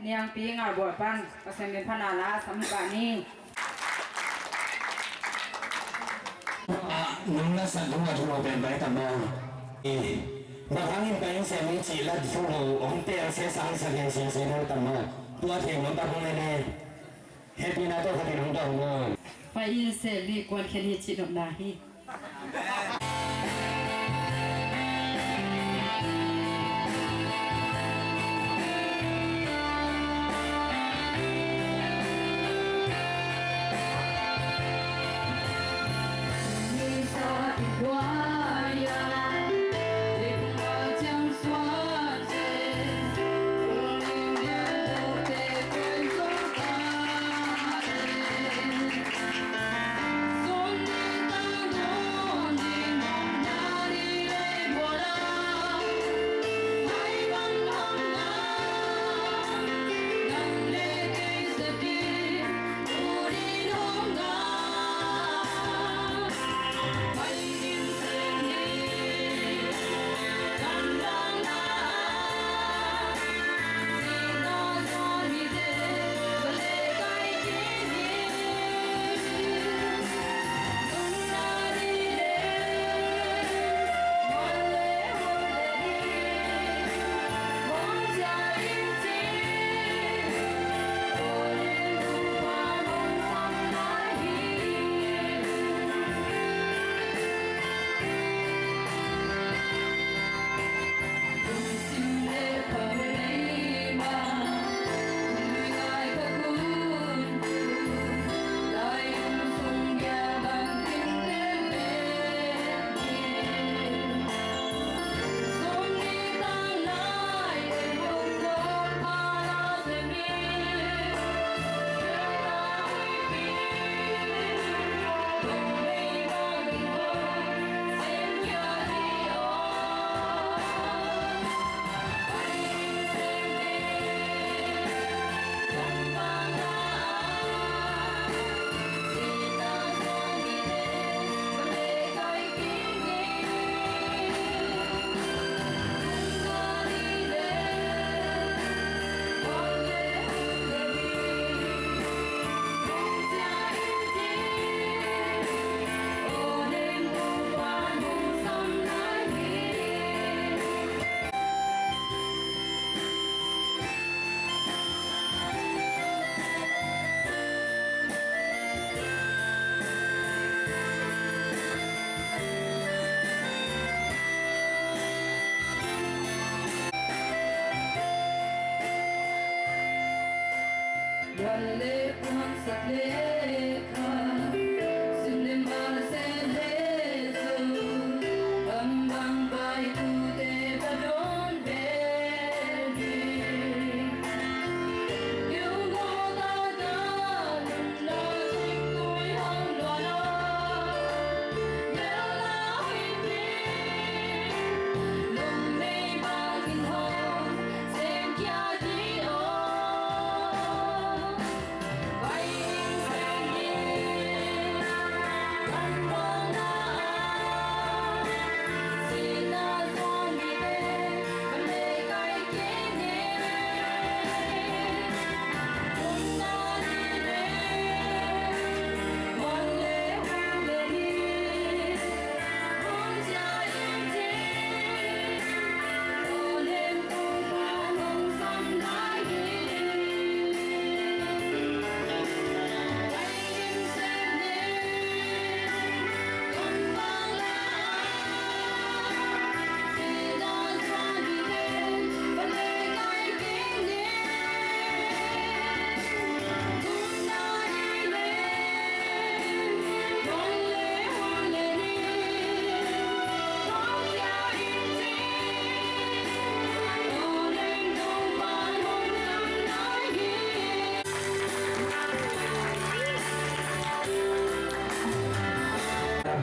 niang pi ngar bor pan pasem ben phana la sam ba ni nung nasa dunga dunga ben bai tamang bahangin kayo sa mi chila dulu om te ang se sang sa gen sin sin tamang tua theng nom ta hong ne happy na to happy nong dong no pa in se li kwan khen hi chi dom na hi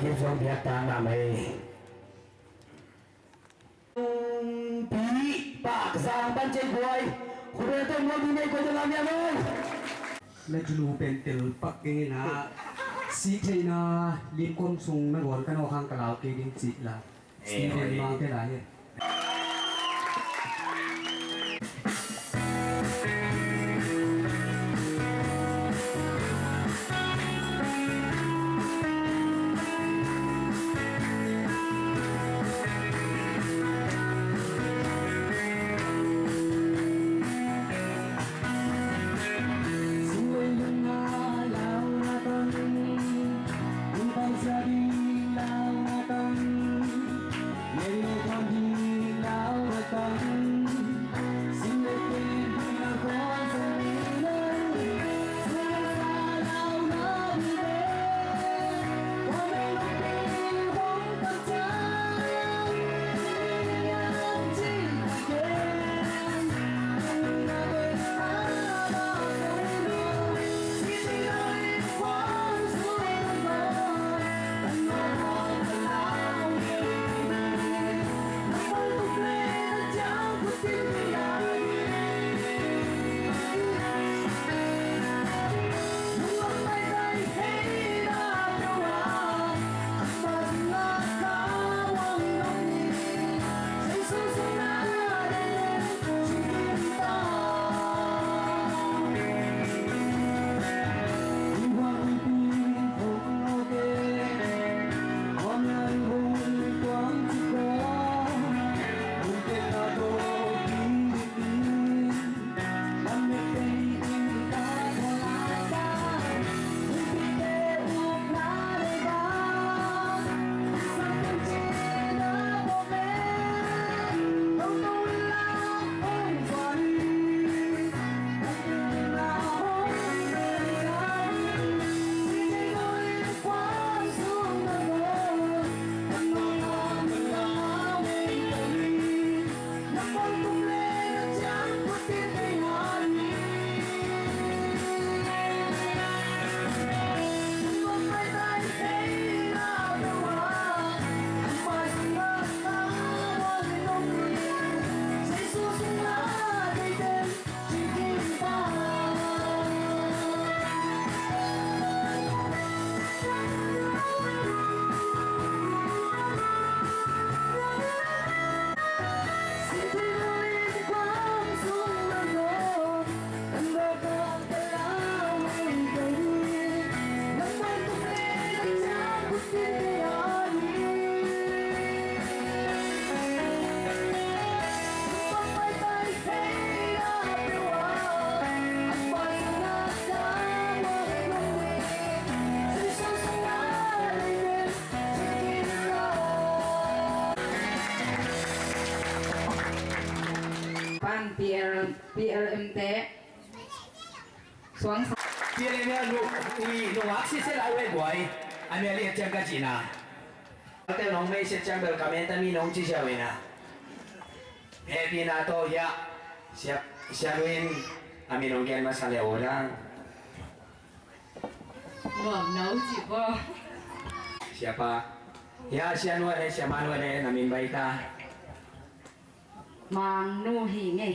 kiếp sống việt ta là mày bí bạc giang ban trên quay khu vực tôi muốn đi này có thể làm nhà luôn lấy chú bên từ bắc kinh na sĩ thế na liên quân sung nó gọi cái nó hàng cái lão kia đến chị là sĩ thế mang cái lại pan PLM เตสวง Chị này nè lục lục ác sẽ lại với buổi anh em liên chân cái gì nào cái nông mấy sẽ chân được cảm ơn tâm nông chỉ sao vậy nè happy na to ya siap win anh nông cái mà sao leo ra ngọm nấu chị vô siapa ya siapa nuôi đây siapa nuôi đây namin baik ta mang nu hỉ nghe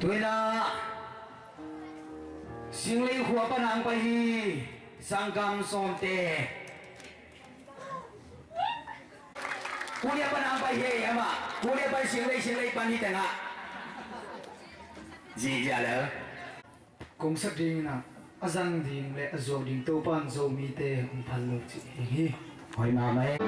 Tôi là sinh lý khóa bản hàng bài hi sang cam som tê cú dia bản hàng bài hi em ạ cú dia bài sinh lý bản hi tengah gì vậy đó công sắc đình na azang đình le azom đình tô pan zo mi te hum phan lo chi hi hỏi mà mấy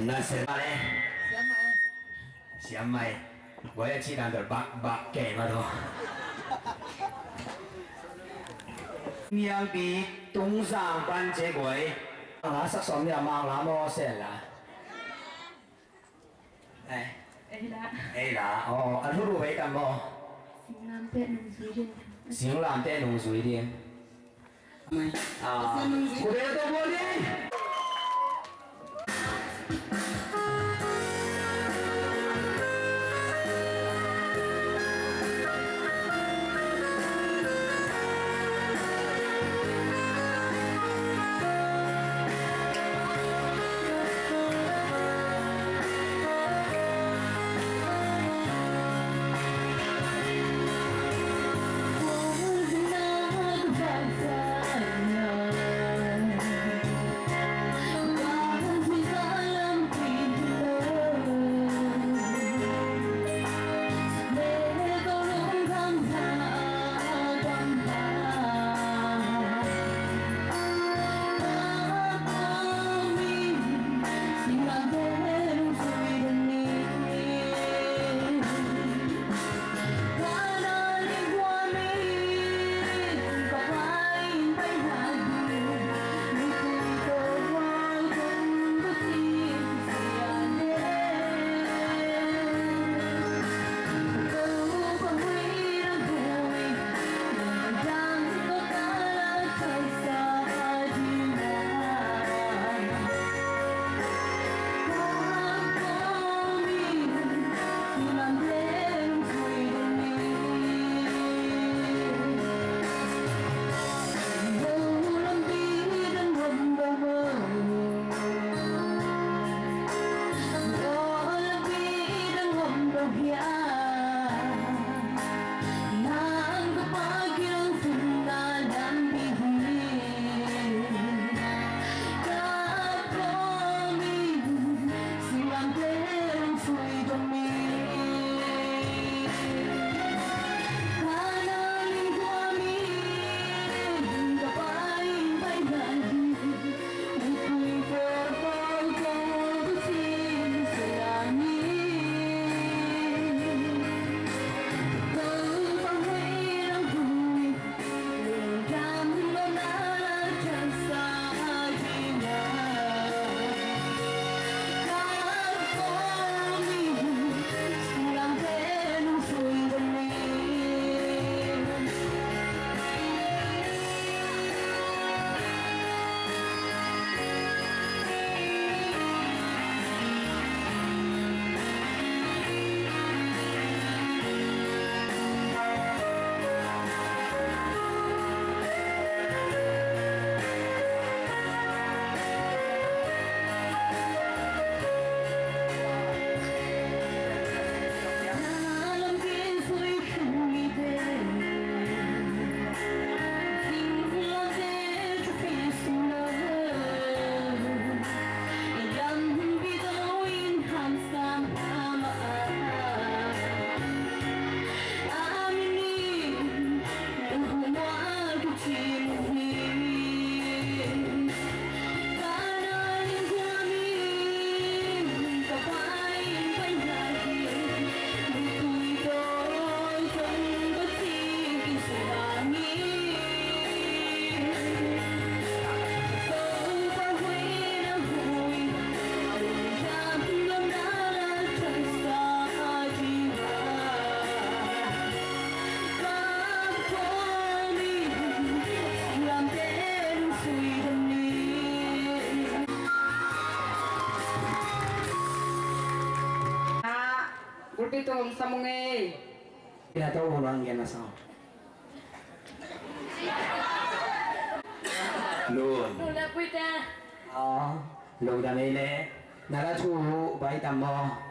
那是嘛嘞？先买，我也只能就白给嘛都。两地东上班这回，那色上面忙那么些啦。哎，哎啦，哦，啊，路为干么？行啦，带农水的。啊，我别多玻璃。Gulpitong samungi. Pinataw mo lang yan na sa Luôn. Lula puita. Lùn đà nê nè. Nà ra chu bái tầm mò.